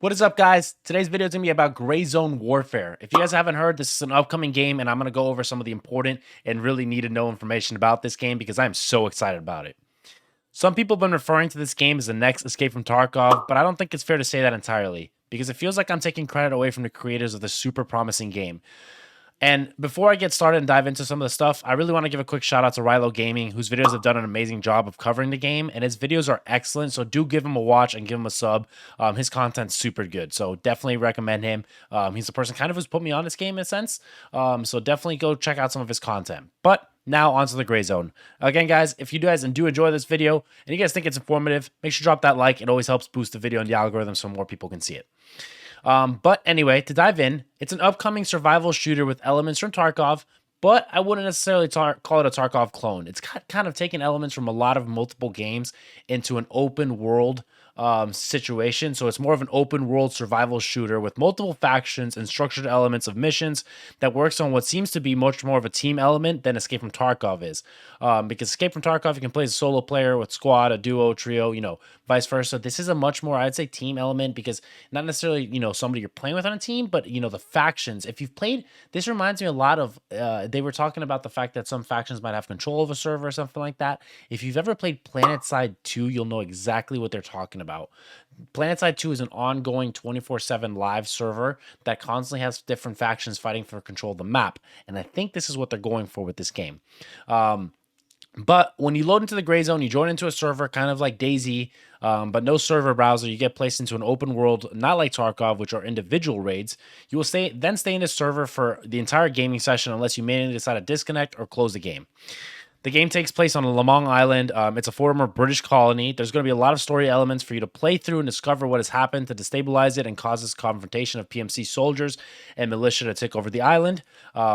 What is up, guys? Today's video is going to be about Gray Zone Warfare. If you guys haven't heard, this is an upcoming game, and I'm going to go over some of the important and really need to know information about this game because I'm so excited about it. Some people have been referring to this game as the next Escape from Tarkov, but I don't think it's fair to say that entirely because it feels like I'm taking credit away from the creators of this super promising game. And before I get started and dive into some of the stuff, I really want to give a quick shout out to Rilo Gaming, whose videos have done an amazing job of covering the game, and his videos are excellent. So do give him a watch and give him a sub. His content's super good, so definitely recommend him. He's the person kind of who's put me on this game in a sense. So definitely go check out some of his content. But now onto the Gray Zone. Again, guys, if you guys do enjoy this video and you guys think it's informative, make sure to drop that like. It always helps boost the video in the algorithm so more people can see it. But anyway, to dive in, it's an upcoming survival shooter with elements from Tarkov, but I wouldn't necessarily call it a Tarkov clone. It's kind of taken elements from a lot of multiple games into an open world situation. So it's more of an open world survival shooter with multiple factions and structured elements of missions that works on what seems to be much more of a team element than Escape from Tarkov is. Because Escape from Tarkov, you can play as a solo player with squad, a duo, trio, vice versa. This is a much more, I'd say, team element because not necessarily, somebody you're playing with on a team, but, the factions. If you've played, this reminds me a lot of, they were talking about the fact that some factions might have control of a server or something like that. If you've ever played PlanetSide 2, you'll know exactly what they're talking about. PlanetSide 2 is an ongoing 24/7 live server that constantly has different factions fighting for control of the map. And I think this is what they're going for with this game. But when you load into the Gray Zone, you join into a server kind of like DayZ, but no server browser. You get placed into an open world, not like Tarkov, which are individual raids. You will stay in this server for the entire gaming session unless you manually decide to disconnect or close the game. The game takes place on Lamong Island. It's a former British colony. There's going to be a lot of story elements for you to play through and discover what has happened to destabilize it and causes confrontation of PMC soldiers and militia to take over the island,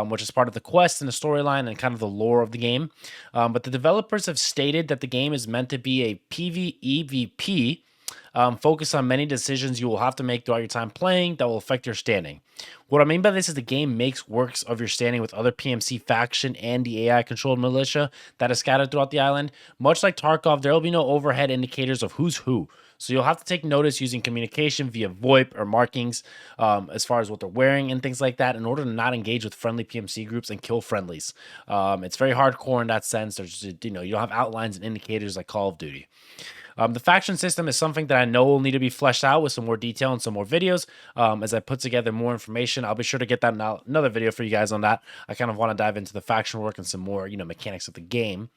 which is part of the quest and the storyline and kind of the lore of the game. But the developers have stated that the game is meant to be a PVEVP, focus on many decisions you will have to make throughout your time playing that will affect your standing. What I mean by this is the game makes works of your standing with other PMC faction and the AI-controlled militia that is scattered throughout the island. Much like Tarkov, there will be no overhead indicators of who's who. So you'll have to take notice using communication via VoIP or markings as far as what they're wearing and things like that in order to not engage with friendly PMC groups and kill friendlies. It's very hardcore in that sense. There's, you don't have outlines and indicators like Call of Duty. The faction system is something that I know will need to be fleshed out with some more detail and some more videos. As I put together more information, I'll be sure to get that another video for you guys on that. I kind of want to dive into the faction work and some more, mechanics of the game.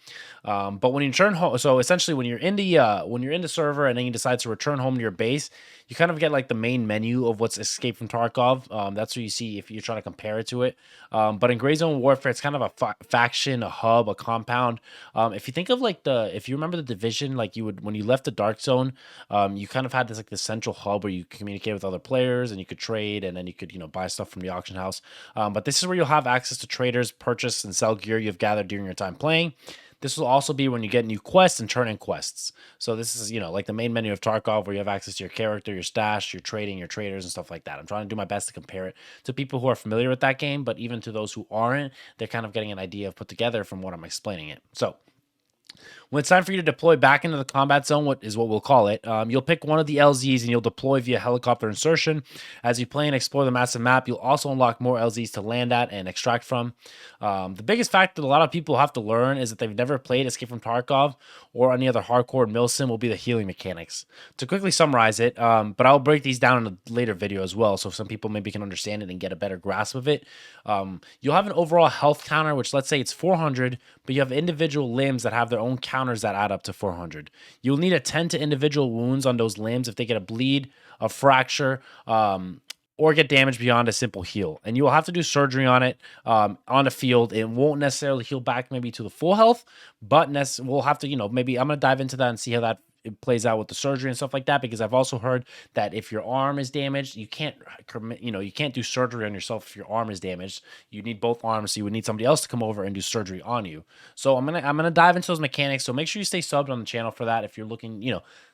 But when you return home, so essentially when you're in the server and then you decide to return home to your base, you kind of get like the main menu of what's Escape from Tarkov. That's what you see if you're trying to compare it to it. But in Gray Zone Warfare, it's kind of a faction, a hub, a compound. If you think of if you remember the Division, like you would when you left the Dark Zone, you kind of had this central hub where you communicate with other players and you could trade and then you could buy stuff from the auction house. But this is where you'll have access to traders, purchase and sell gear you've gathered during your time playing. This will also be when you get new quests and turn in quests. So this is, like the main menu of Tarkov where you have access to your character, your stash, your trading, your traders, and stuff like that. I'm trying to do my best to compare it to people who are familiar with that game, but even to those who aren't, they're kind of getting an idea of put together from what I'm explaining it. So when it's time for you to deploy back into the combat zone, what we'll call it, you'll pick one of the LZs and you'll deploy via helicopter insertion. As you play and explore the massive map, you'll also unlock more LZs to land at and extract from. The biggest fact that a lot of people have to learn is that they've never played Escape from Tarkov or any other hardcore milsim will be the healing mechanics. To quickly summarize it, but I'll break these down in a later video as well, so some people maybe can understand it and get a better grasp of it. You'll have an overall health counter, which let's say it's 400, but you have individual limbs that have their own counters that add up to 400. You'll need to tend to individual wounds on those limbs if they get a bleed, a fracture, or get damaged beyond a simple heal. And you will have to do surgery on it on the field. It won't necessarily heal back maybe to the full health, but we'll have to, maybe I'm going to dive into that and see how that it plays out with the surgery and stuff like that, because I've also heard that if your arm is damaged, you can't do surgery on yourself if your arm is damaged. You need both arms, so you would need somebody else to come over and do surgery on you. So I'm gonna dive into those mechanics. So make sure you stay subbed on the channel for that if you're looking,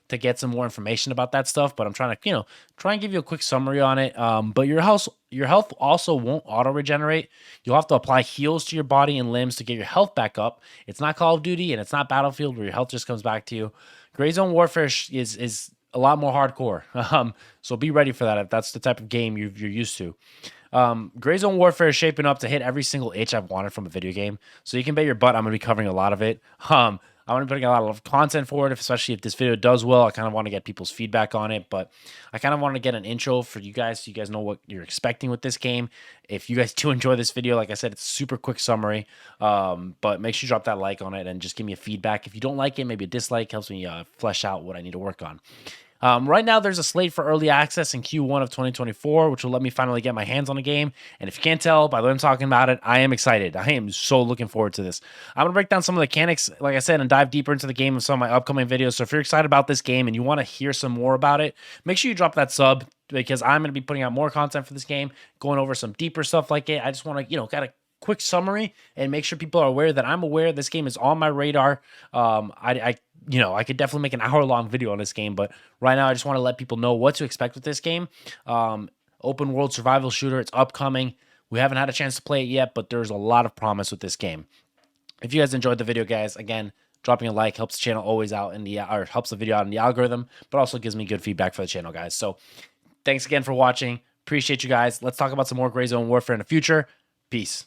to get some more information about that stuff. But I'm trying to, try and give you a quick summary on it. But your health also won't auto regenerate. You'll have to apply heals to your body and limbs to get your health back up. It's not Call of Duty and it's not Battlefield where your health just comes back to you. Gray Zone Warfare is a lot more hardcore. So be ready for that if that's the type of game you're used to. Gray Zone Warfare is shaping up to hit every single itch I've wanted from a video game. So you can bet your butt I'm going to be covering a lot of it. I'm going to be putting a lot of content for it, especially if this video does well. I kind of want to get people's feedback on it, but I kind of want to get an intro for you guys so you guys know what you're expecting with this game. If you guys do enjoy this video, like I said, it's a super quick summary, but make sure you drop that like on it and just give me a feedback. If you don't like it, maybe a dislike helps me flesh out what I need to work on. Right now, there's a slate for early access in Q1 of 2024, which will let me finally get my hands on the game. And if you can't tell by the way I'm talking about it, I am excited. I am so looking forward to this. I'm going to break down some of the mechanics, like I said, and dive deeper into the game in some of my upcoming videos. So if you're excited about this game and you want to hear some more about it, make sure you drop that sub because I'm going to be putting out more content for this game, going over some deeper stuff like it. I just want to, kind of quick summary and make sure people are aware that I'm aware this game is on my radar. I could definitely make an hour-long video on this game, but right now I just want to let people know what to expect with this game. Open world survival shooter. It's upcoming. We haven't had a chance to play it yet, but there's a lot of promise with this game. If you guys enjoyed the video, guys, again, dropping a like helps the channel always out or helps the video out in the algorithm, but also gives me good feedback for the channel, guys. So thanks again for watching. Appreciate you guys. Let's talk about some more Gray Zone Warfare in the future. Peace.